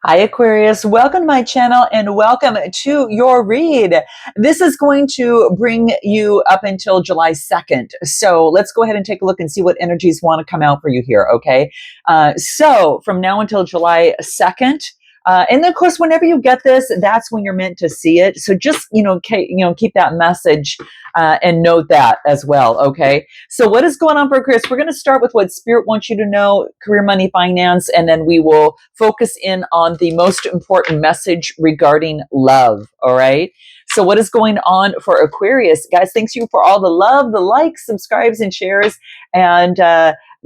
Hi, Aquarius. Welcome to my channel and welcome to your read. This is going to bring you up until July 2nd. So let's go ahead and take a look and see what energies want to come out for you here, okay? So from now until July 2nd, and then, of course, whenever you get this, that's when you're meant to see it. So just, keep that message and note that as well, okay? So what is going on for Aquarius? We're going to start with what Spirit wants you to know, career, money, finance, and then we will focus in on the most important message regarding love, all right? So what is going on for Aquarius? Guys, thanks you for all the love, the likes, subscribes, and shares. And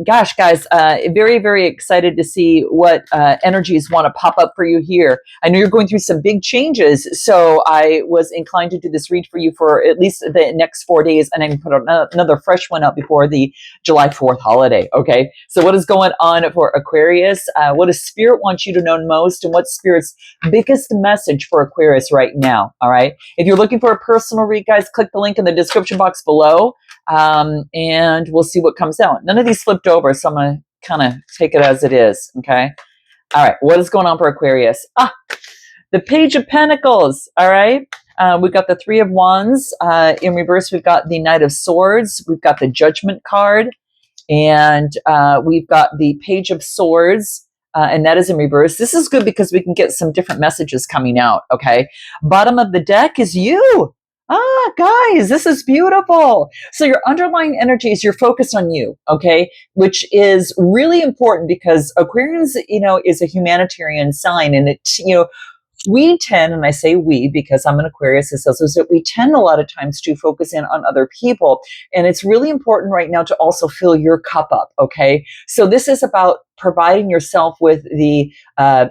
gosh, guys, very, very excited to see what energies want to pop up for you here. I know you're going through some big changes, so I was inclined to do this read for you for at least the next 4 days, and I can put another fresh one out before the July 4th holiday, okay? So what is going on for Aquarius? What does Spirit want you to know most, and what's Spirit's biggest message for Aquarius right now, all right? If you're looking for a personal read, guys, click the link in the description box below. And we'll see what comes out. None of these flipped over, so I'm going to kind of take it as it is, okay? All right, what is going on for Aquarius? The Page of Pentacles, all right? We've got the Three of Wands. In reverse, we've got the Knight of Swords. We've got the Judgment card. And we've got the Page of Swords, and that is in reverse. This is good because we can get some different messages coming out, okay? Bottom of the deck is you. Guys, this is beautiful. So your underlying energies, you're focused on you, okay? Which is really important because Aquarius, is a humanitarian sign, and we tend, and I say we because I'm an Aquarius, it says that we tend a lot of times to focus in on other people. And it's really important right now to also fill your cup up, okay? So this is about providing yourself with the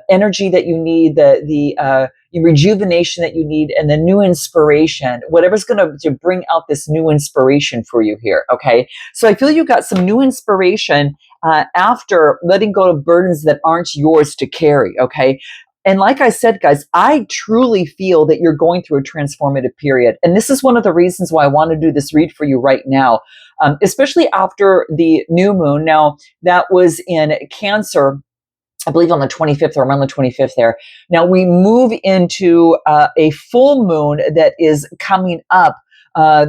energy that you need, the rejuvenation that you need, and the new inspiration, whatever's going to bring out this new inspiration for you here, okay? So I feel you got some new inspiration after letting go of burdens that aren't yours to carry, okay? And like I said, guys, I truly feel that you're going through a transformative period. And this is one of the reasons why I want to do this read for you right now, especially after the new moon. Now, that was in Cancer, I believe on the 25th or around the 25th there. Now we move into a full moon that is coming up.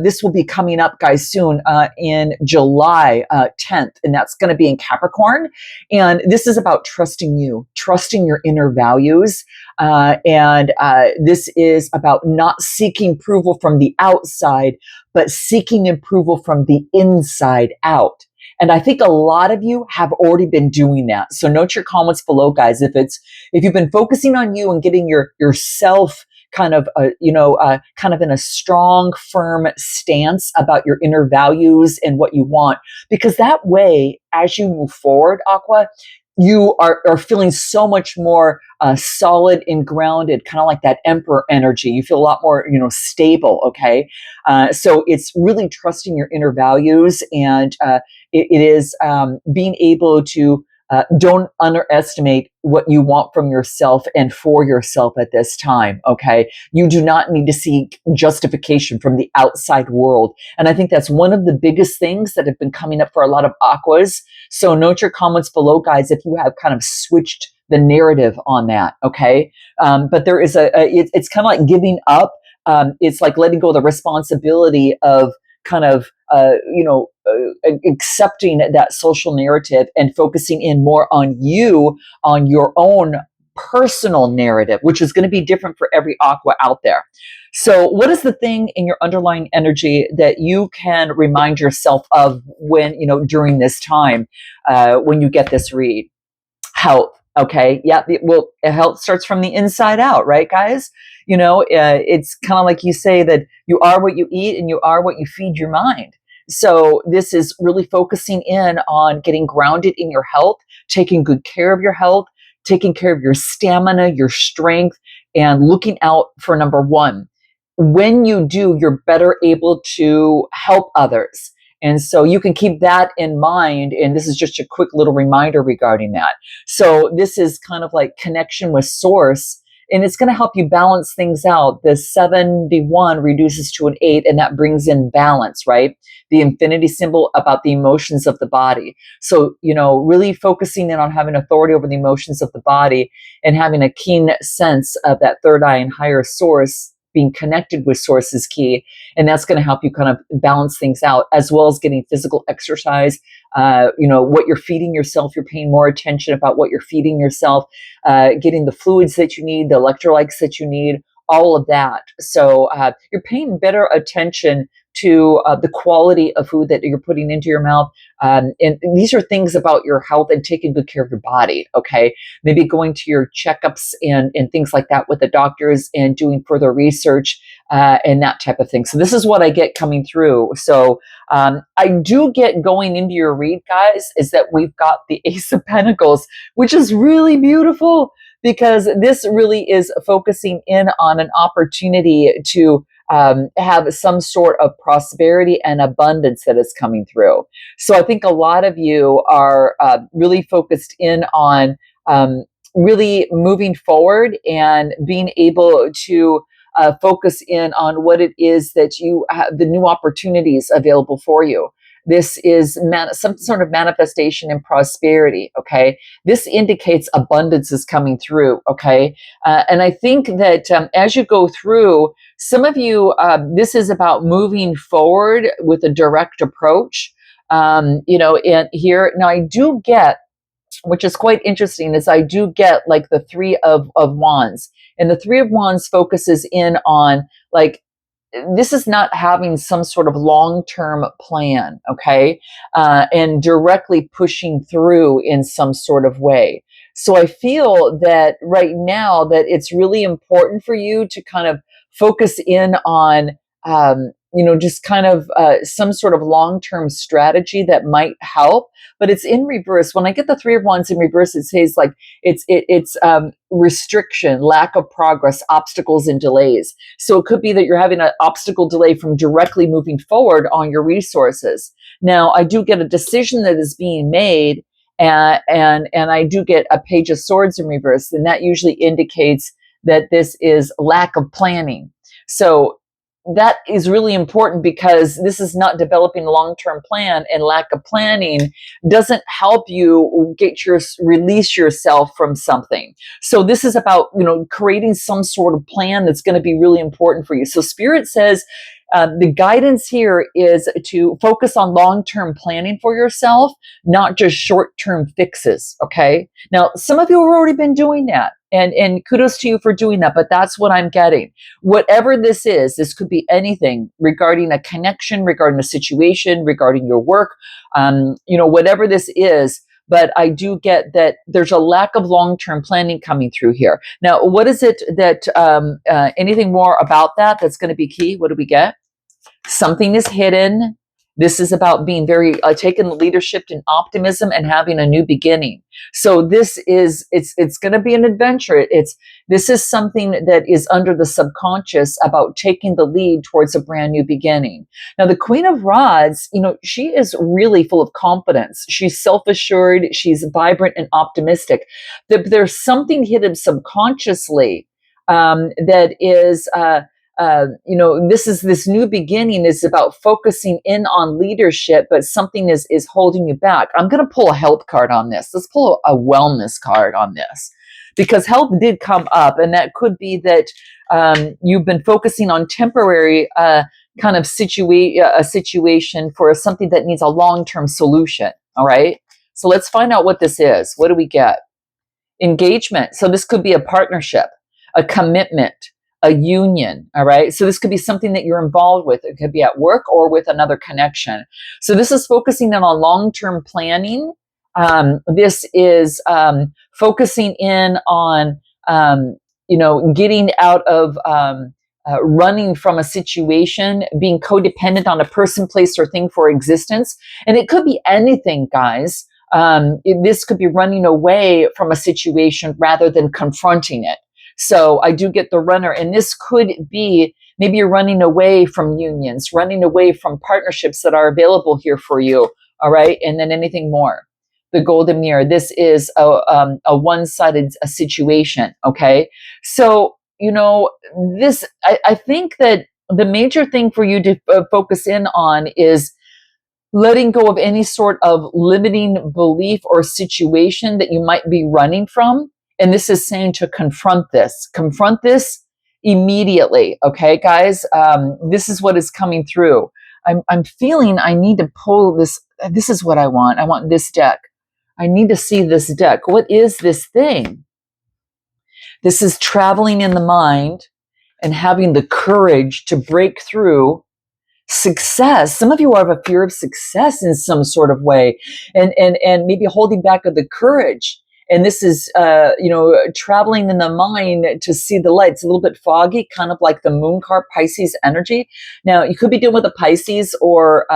This will be coming up, guys, soon in July 10th, and that's going to be in Capricorn. And this is about trusting you, trusting your inner values. And this is about not seeking approval from the outside, but seeking approval from the inside out. And I think a lot of you have already been doing that. So note your comments below, guys. If you've been focusing on you and getting yourself kind of in a strong, firm stance about your inner values and what you want, because that way, as you move forward, Aqua, you are feeling so much more solid and grounded, kind of like that Emperor energy. You feel a lot more, stable, okay? So it's really trusting your inner values, and it is being able to don't underestimate what you want from yourself and for yourself at this time, okay? You do not need to seek justification from the outside world. And I think that's one of the biggest things that have been coming up for a lot of Aquas. So note your comments below, guys, if you have kind of switched the narrative on that, okay? But there is it's kind of like giving up. It's like letting go of the responsibility of kind of, accepting that social narrative and focusing in more on you, on your own personal narrative, which is going to be different for every Aqua out there. So what is the thing in your underlying energy that you can remind yourself of when, during this time, when you get this read? Health. Okay. Yeah. Well, health starts from the inside out, right, guys? It's kind of like you say that you are what you eat and you are what you feed your mind. So this is really focusing in on getting grounded in your health, taking good care of your health, taking care of your stamina, your strength, and looking out for number one. When you do, you're better able to help others. And so you can keep that in mind. And this is just a quick little reminder regarding that. So this is kind of like connection with source. and it's going to help you balance things out. The 71 reduces to an 8, and that brings in balance, right? The infinity symbol about the emotions of the body. So, really focusing in on having authority over the emotions of the body and having a keen sense of that third eye and higher source, being connected with source is key. And that's going to help you kind of balance things out, as well as getting physical exercise. What you're feeding yourself, you're paying more attention about what you're feeding yourself, getting the fluids that you need, the electrolytes that you need, all of that. So you're paying better attention to the quality of food that you're putting into your mouth. And these are things about your health and taking good care of your body, okay? Maybe going to your checkups and things like that with the doctors and doing further research and that type of thing. So this is what I get coming through. So I do get going into your read, guys, is that we've got the Ace of Pentacles, which is really beautiful because this really is focusing in on an opportunity to have some sort of prosperity and abundance that is coming through. So I think a lot of you are really focused in on really moving forward and being able to focus in on what it is that you have, the new opportunities available for you. This is some sort of manifestation and prosperity, okay? This indicates abundance is coming through, okay? And I think that as you go through, some of you, this is about moving forward with a direct approach, and here, now I do get, which is quite interesting, is I do get like the Three of Wands. And the Three of Wands focuses in on like, this is not having some sort of long-term plan, okay? And directly pushing through in some sort of way. So I feel that right now that it's really important for you to kind of focus in on, just kind of some sort of long-term strategy that might help. But it's in reverse. When I get the Three of Wands in reverse, it says like it's restriction, lack of progress, obstacles, and delays. So it could be that you're having an obstacle delay from directly moving forward on your resources. Now, I do get a decision that is being made, and I do get a Page of Swords in reverse, and that usually indicates that this is lack of planning. So that is really important because this is not developing a long-term plan, and lack of planning doesn't help you release yourself from something. So this is about, creating some sort of plan that's going to be really important for you. So Spirit says the guidance here is to focus on long-term planning for yourself, not just short-term fixes. Okay. Now, some of you have already been doing that. And kudos to you for doing that, but that's what I'm getting. Whatever this is, this could be anything regarding a connection, regarding a situation, regarding your work, whatever this is. But I do get that there's a lack of long-term planning coming through here. Now, what is it that, anything more about that that's going to be key? What do we get? Something is hidden. This is about being very taking leadership and optimism and having a new beginning. So this is it's going to be an adventure. This is something that is under the subconscious about taking the lead towards a brand new beginning. Now, the Queen of Rods, she is really full of confidence. She's self-assured. She's vibrant and optimistic. There's something hidden subconsciously that is. This new beginning is about focusing in on leadership, but something is holding you back. I'm going to pull a health card on this. Let's pull a wellness card on this, because health did come up, and that could be that you've been focusing on temporary kind of a situation for something that needs a long-term solution. All right. So let's find out what this is. What do we get? Engagement. So this could be a partnership, a commitment, a union. All right. So this could be something that you're involved with. It could be at work or with another connection. So this is focusing in on long-term planning. This is focusing in on, getting out of running from a situation, being codependent on a person, place, or thing for existence. And it could be anything, guys. This could be running away from a situation rather than confronting it. So I do get the runner, and this could be maybe you're running away from unions, running away from partnerships that are available here for you. All right. And then anything more. the golden mirror. This is a one-sided situation. Okay. So, I think that the major thing for you to focus in on is letting go of any sort of limiting belief or situation that you might be running from. And this is saying to confront this immediately. Okay, guys, this is what is coming through. I'm feeling I need to pull this. This is what I want. I want this deck. I need to see this deck. What is this thing? This is traveling in the mind and having the courage to break through success. Some of you have a fear of success in some sort of way, and maybe holding back of the courage. And this is, traveling in the mind to see the light. It's a little bit foggy, kind of like the moon card Pisces energy. Now, you could be dealing with a Pisces or,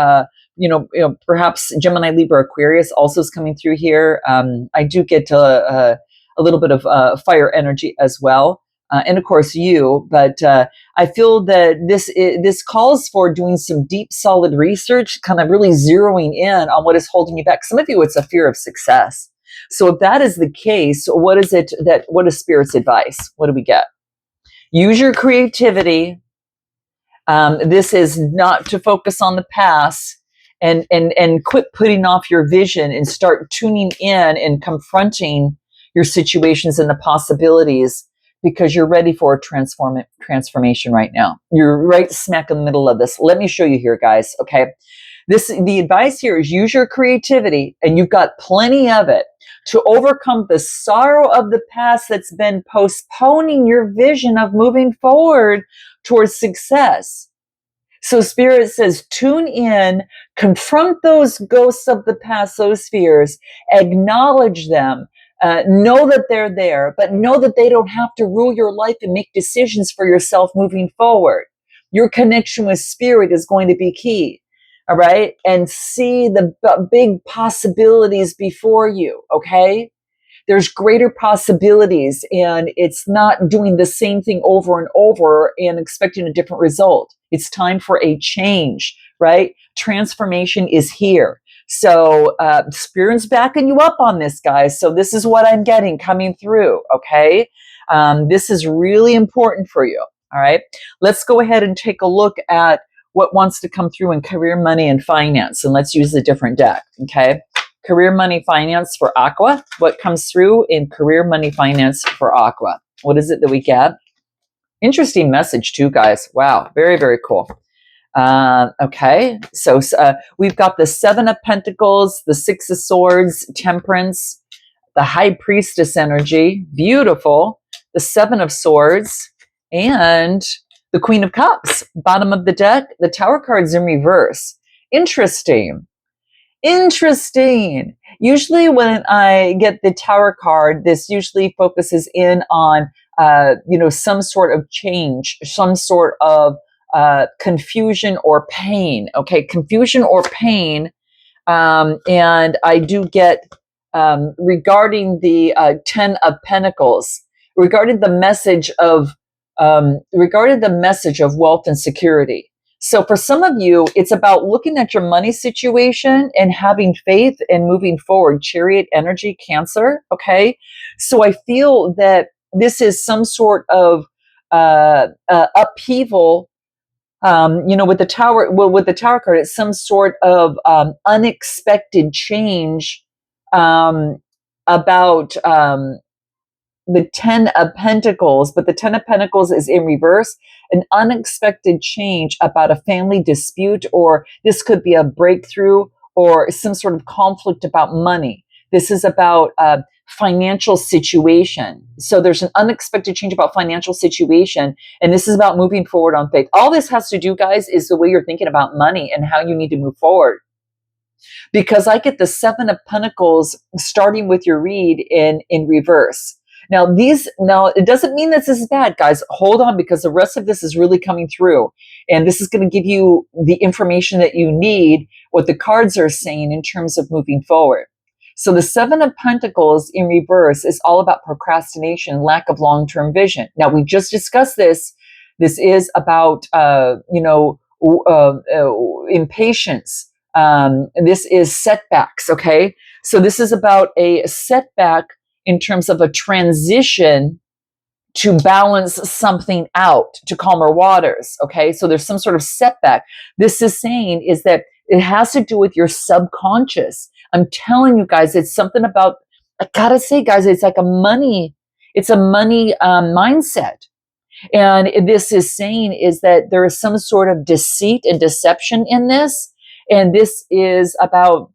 perhaps Gemini, Libra, Aquarius also is coming through here. I do get a little bit of fire energy as well. And of course you, but I feel that this calls for doing some deep, solid research, kind of really zeroing in on what is holding you back. Some of you, it's a fear of success. So if that is the case, what is Spirit's advice? What do we get? Use your creativity. This is not to focus on the past, and quit putting off your vision and start tuning in and confronting your situations and the possibilities, because you're ready for a transformation right now. You're right smack in the middle of this. Let me show you here, guys. Okay. The advice here is use your creativity, and you've got plenty of it, to overcome the sorrow of the past that's been postponing your vision of moving forward towards success. So Spirit says, tune in, confront those ghosts of the past, those fears, acknowledge them. Know that they're there, but know that they don't have to rule your life and make decisions for yourself moving forward. Your connection with Spirit is going to be key. All right. And see the big possibilities before you. Okay. There's greater possibilities, and it's not doing the same thing over and over and expecting a different result. It's time for a change, right? Transformation is here. So Spirit's backing you up on this, guys. So this is what I'm getting coming through, okay? This is really important for you, all right? Let's go ahead and take a look at what wants to come through in career, money, and finance. And let's use a different deck, okay? Career, money, finance for Aqua. What comes through in career, money, finance for Aqua? What is it that we get? Interesting message too, guys. Wow, very, very cool. Okay, so we've got the Seven of Pentacles, the Six of Swords, Temperance, the High Priestess energy, beautiful, the Seven of Swords, and the Queen of Cups. Bottom of the deck, the Tower card's in reverse. Interesting. Usually when I get the Tower card, this usually focuses in on, some sort of change, some sort of confusion or pain. Okay, confusion or pain. And I do get, regarding the Ten of Pentacles, regarding the message of wealth and security. So for some of you, it's about looking at your money situation and having faith and moving forward. Chariot energy, Cancer. Okay. So I feel that this is some sort of upheaval. With the Tower card, it's some sort of unexpected change about the Ten of Pentacles, but the Ten of Pentacles is in reverse. An unexpected change about a family dispute, or this could be a breakthrough or some sort of conflict about money. This is about a financial situation. So there's an unexpected change about financial situation, and this is about moving forward on faith. All this has to do, guys, is the way you're thinking about money and how you need to move forward. Because I get the Seven of Pentacles starting with your read in reverse. Now, it doesn't mean this is bad, guys. Hold on, because the rest of this is really coming through. And this is going to give you the information that you need, what the cards are saying in terms of moving forward. So the Seven of Pentacles in reverse is all about procrastination, lack of long-term vision. Now, we just discussed this. This is about, impatience, This is setbacks, okay? So this is about a setback in terms of a transition to balance something out, to calmer waters, okay? So there's some sort of setback. This is saying is that it has to do with your subconscious. I'm telling you guys, it's something about, I gotta say, guys, it's like it's a money mindset. And this is saying is that there is some sort of deceit and deception in this. And this is about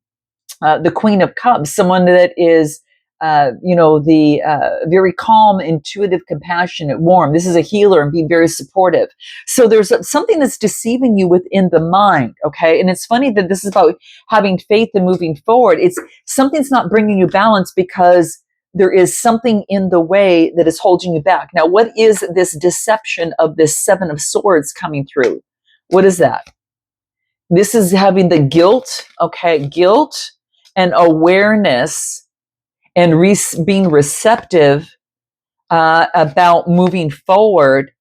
the Queen of Cups, someone that is, the very calm, intuitive, compassionate, warm. This is a healer and being very supportive. So there's something that's deceiving you within the mind, okay? And it's funny that this is about having faith and moving forward. It's something's not bringing you balance because there is something in the way that is holding you back. Now, what is this deception of this Seven of Swords coming through? What is that? This is having the guilt, okay? Guilt and awareness and being receptive about moving forward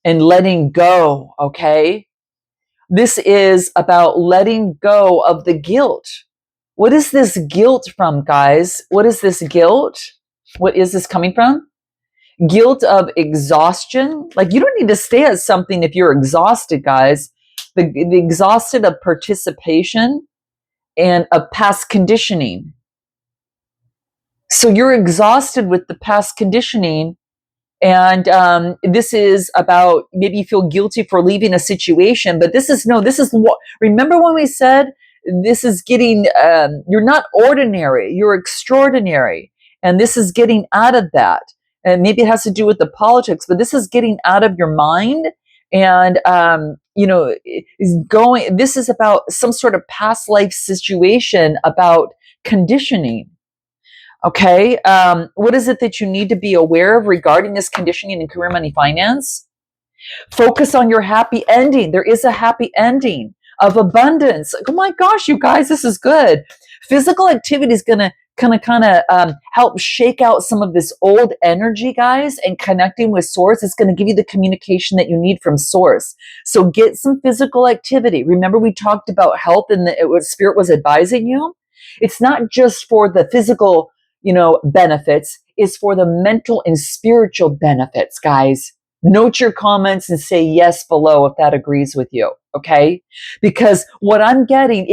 and letting go, okay? This is about letting go of the guilt. What is this guilt from, guys? What is this guilt? What is this coming from? Guilt of exhaustion. Like, you don't need to stay at something if you're exhausted, guys. The exhausted of participation and of past conditioning. So you're exhausted with the past conditioning. And this is about, maybe you feel guilty for leaving a situation, but this is what, remember when we said, this is getting, you're not ordinary, you're extraordinary. And this is getting out of that. And maybe it has to do with the politics, but this is getting out of your mind. And, this is about some sort of past life situation about conditioning. Okay. What is it that you need to be aware of regarding this conditioning in career, money, finance? Focus on your happy ending. There is a happy ending of abundance. Oh my gosh, you guys, this is good. Physical activity is going to kind of help shake out some of this old energy, guys, and connecting with source. It's going to give you the communication that you need from source. So get some physical activity. Remember, we talked about health and what spirit was advising you. It's not just for the physical, benefits. It's for the mental and spiritual benefits, guys. Note your comments and say yes below if that agrees with you, okay? Because what I'm getting,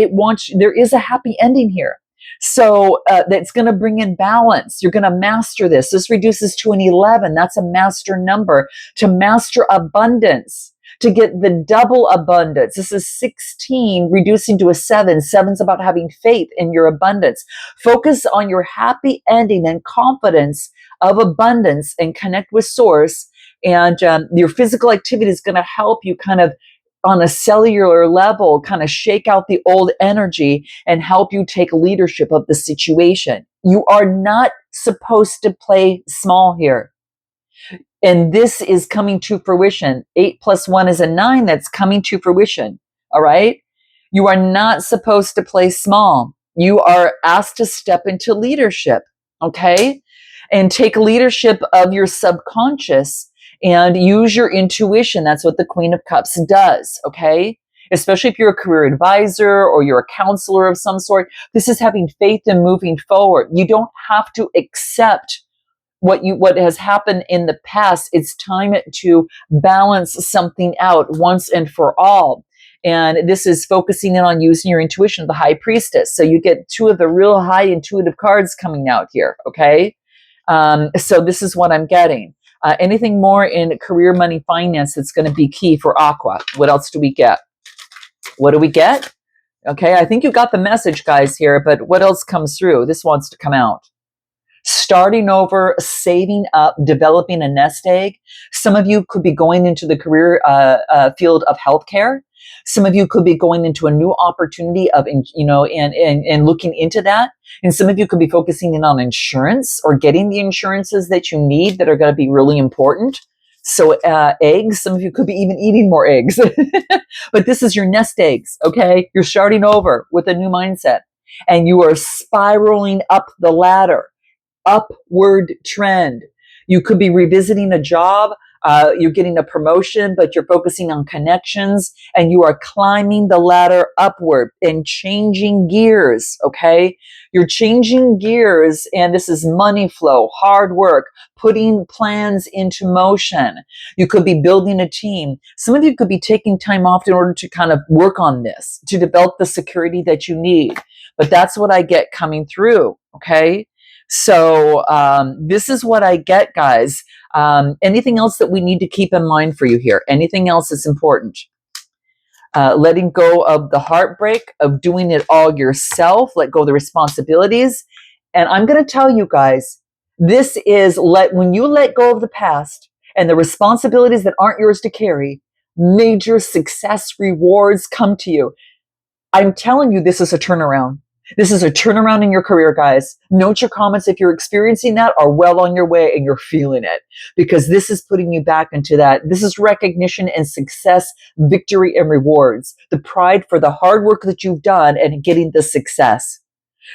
there is a happy ending here. So that's going to bring in balance. You're going to master this. This reduces to an 11. That's a master number. To master abundance, to get the double abundance. This is 16 reducing to a 7. 7's about having faith in your abundance. Focus on your happy ending and confidence of abundance and connect with source. And your physical activity is going to help you kind of on a cellular level, kind of shake out the old energy and help you take leadership of the situation. You are not supposed to play small here. And this is coming to fruition. 8 plus 1 is a 9. That's coming to fruition. All right. You are not supposed to play small. You are asked to step into leadership. Okay. And take leadership of your subconscious and use your intuition. That's what the Queen of Cups does, okay? Especially if you're a career advisor or you're a counselor of some sort. This is having faith and moving forward. You don't have to accept what has happened in the past. It's time to balance something out once and for all. And this is focusing in on using your intuition, the High Priestess. So you get 2 of the real high intuitive cards coming out here, okay? So this is what I'm getting. Anything more in career, money, finance that's going to be key for Aqua? What else do we get? What do we get? Okay, I think you got the message, guys, here, but what else comes through? This wants to come out. Starting over, saving up, developing a nest egg. Some of you could be going into the career field of healthcare. Some of you could be going into a new opportunity of, and looking into that. And some of you could be focusing in on insurance or getting the insurances that you need that are going to be really important. So eggs, some of you could be even eating more eggs. But this is your nest eggs, okay? You're starting over with a new mindset. And you are spiraling up the ladder, upward trend. You could be revisiting a job You're getting a promotion, but you're focusing on connections and you are climbing the ladder upward and changing gears. Okay. You're changing gears, and this is money flow, hard work, putting plans into motion. You could be building a team. Some of you could be taking time off in order to kind of work on this, to develop the security that you need. But that's what I get coming through. Okay. So this is what I get, guys. Anything else that we need to keep in mind for you here? Anything else is important? Letting go of the heartbreak of doing it all yourself. Let go of the responsibilities. And I'm going to tell you guys, this is when you let go of the past and the responsibilities that aren't yours to carry, major success rewards come to you. I'm telling you, this is a turnaround. This is a turnaround in your career, guys. Note your comments if you're experiencing that, are well on your way and you're feeling it, because this is putting you back into that. This is recognition and success, victory and rewards, the pride for the hard work that you've done and getting the success.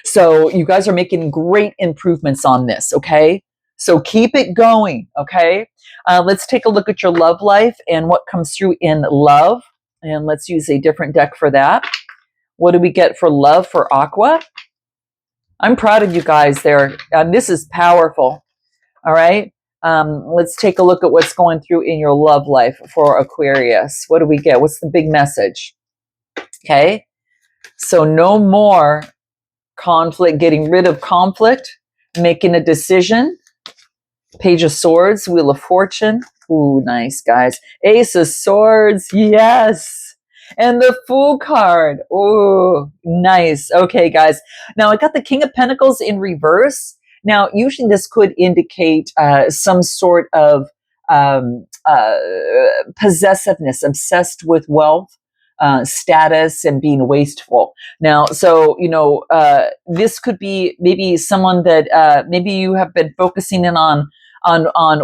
So you guys are making great improvements on this. Okay. So keep it going. Okay. Let's take a look at your love life and what comes through in love. And let's use a different deck for that. What do we get for love for Aqua? I'm proud of you guys there. This is powerful. All right. Let's take a look at what's going through in your love life for Aquarius. What do we get? What's the big message? Okay. So no more conflict, getting rid of conflict, making a decision. Page of Swords, Wheel of Fortune. Ooh, nice, guys. Ace of Swords. Yes. And the Fool card. Oh, nice. Okay, guys. Now, I got the King of Pentacles in reverse. Now, usually this could indicate some sort of possessiveness, obsessed with wealth, status, and being wasteful. Now, so, this could be maybe someone that maybe you have been focusing in on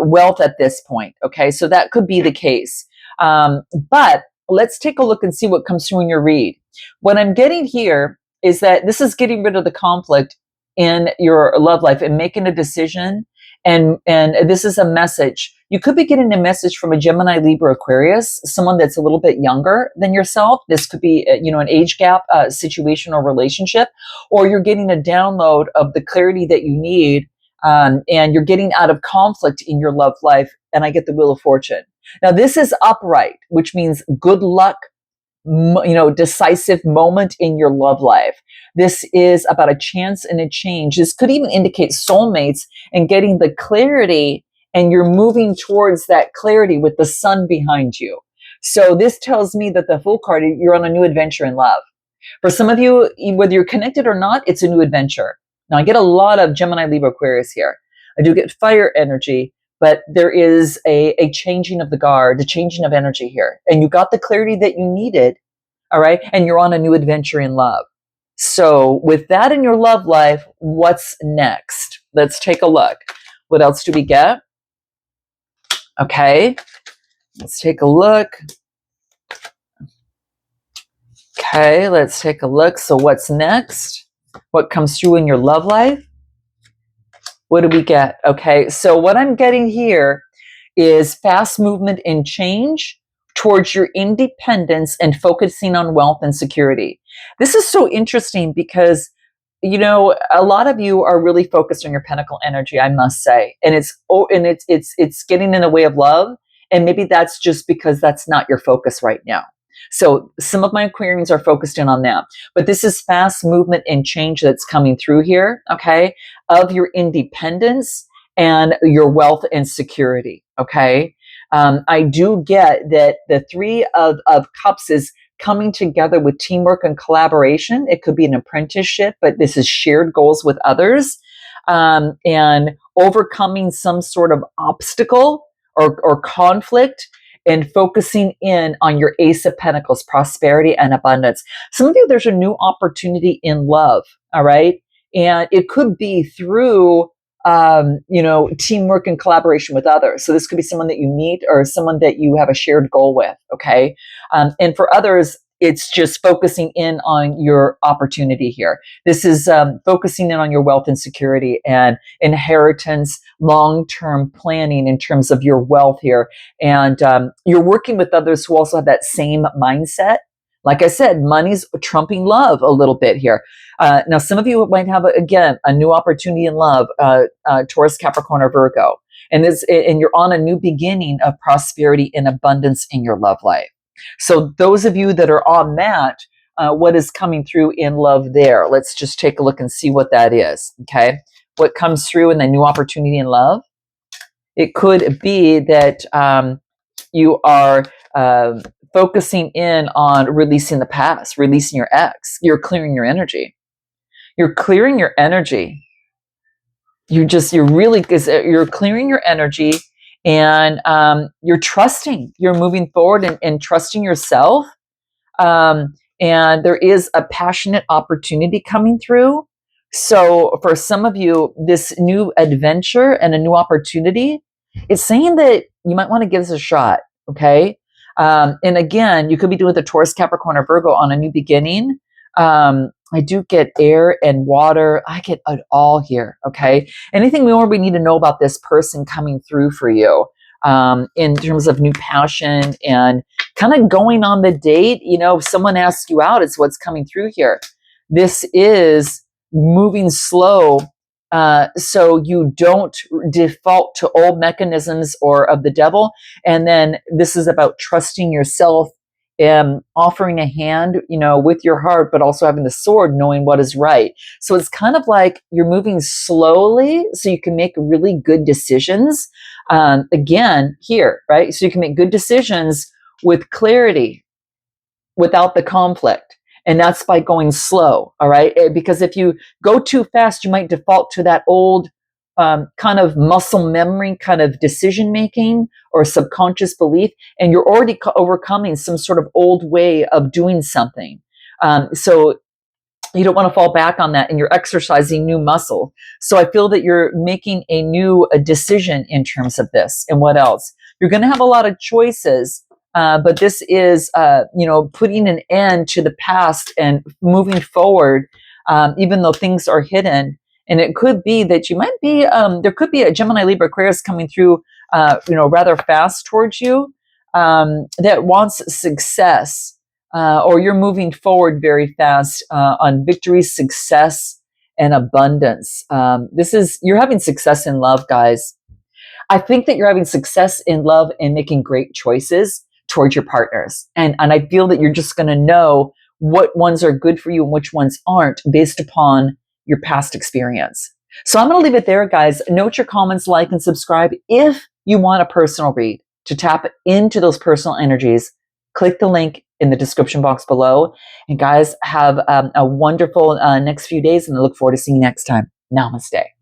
wealth at this point. Okay, so that could be the case. But let's take a look and see what comes through in your read. What I'm getting here is that this is getting rid of the conflict in your love life and making a decision. And this is a message. You could be getting a message from a Gemini, Libra, Aquarius, someone that's a little bit younger than yourself. This could be, an age gap situation or relationship, or you're getting a download of the clarity that you need. And you're getting out of conflict in your love life. And I get the Wheel of Fortune. Now, this is upright, which means good luck, decisive moment in your love life. This is about a chance and a change. This could even indicate soulmates and getting the clarity, and you're moving towards that clarity with the sun behind you. So this tells me that the Fool card, you're on a new adventure in love. For some of you, whether you're connected or not, it's a new adventure. Now, I get a lot of Gemini, Libra, Aquarius here. I do get fire energy, but there is a changing of the guard, a changing of energy here. And you got the clarity that you needed, all right? And you're on a new adventure in love. So with that in your love life, what's next? Let's take a look. What else do we get? Okay, let's take a look. Okay, let's take a look. So what's next? What comes through in your love life? What do we get? Okay, so what I'm getting here is fast movement and change towards your independence and focusing on wealth and security. This is so interesting because, a lot of you are really focused on your pentacle energy, I must say, and it's getting in the way of love. And maybe that's just because that's not your focus right now. So some of my Aquarians are focused in on that, but this is fast movement and change that's coming through here, okay, of your independence and your wealth and security, okay? I do get that the Three of Cups is coming together with teamwork and collaboration. It could be an apprenticeship, but this is shared goals with others, and overcoming some sort of obstacle or conflict, and focusing in on your Ace of Pentacles, prosperity and abundance. Some of you, there's a new opportunity in love, all right? And it could be through, teamwork and collaboration with others. So this could be someone that you meet or someone that you have a shared goal with, okay? And for others, It's just focusing in on your opportunity here. This is focusing in on your wealth and security and inheritance, long-term planning in terms of your wealth here. And you're working with others who also have that same mindset. Like I said, money's trumping love a little bit here. Now, some of you might have, again, a new opportunity in love, Taurus, Capricorn, or Virgo. And you're on a new beginning of prosperity and abundance in your love life. So those of you that are on that, what is coming through in love there? Let's just take a look and see what that is, okay? What comes through in the new opportunity in love? It could be that you are focusing in on releasing the past, releasing your ex. You're clearing your energy. You're clearing your energy. You're clearing your energy, and you're trusting. You're moving forward and trusting yourself. And there is a passionate opportunity coming through. So for some of you, this new adventure and a new opportunity, it's saying that you might want to give this a shot. Okay. And again, you could be doing the Taurus, Capricorn, or Virgo on a new beginning. I do get air and water. I get it all here. Okay. Anything more we need to know about this person coming through for you in terms of new passion and kind of going on the date? You know, if someone asks you out, it's what's coming through here. This is moving slow. So you don't default to old mechanisms or of the devil. And then this is about trusting yourself and offering a hand, you know, with your heart, but also having the sword, knowing what is right. So it's kind of like you're moving slowly so you can make really good decisions. Again, here, right? So you can make good decisions with clarity without the conflict. And that's by going slow, all right? Because if you go too fast, you might default to that old kind of muscle memory kind of decision making or subconscious belief, and you're already overcoming some sort of old way of doing something. So you don't want to fall back on that, and you're exercising new muscle. So I feel that you're making a new decision in terms of this. And what else? You're going to have a lot of choices. But this is, putting an end to the past and moving forward, even though things are hidden. And it could be that you might be, there could be a Gemini, Libra, Aquarius coming through, rather fast towards you, that wants success, or you're moving forward very fast on victory, success, and abundance. You're having success in love, guys. I think that you're having success in love and making great choices towards your partners. And I feel that you're just going to know what ones are good for you and which ones aren't based upon your past experience. So I'm going to leave it there, guys. Note your comments, like, and subscribe. If you want a personal read to tap into those personal energies, click the link in the description box below. And guys, have a wonderful next few days, and I look forward to seeing you next time. Namaste.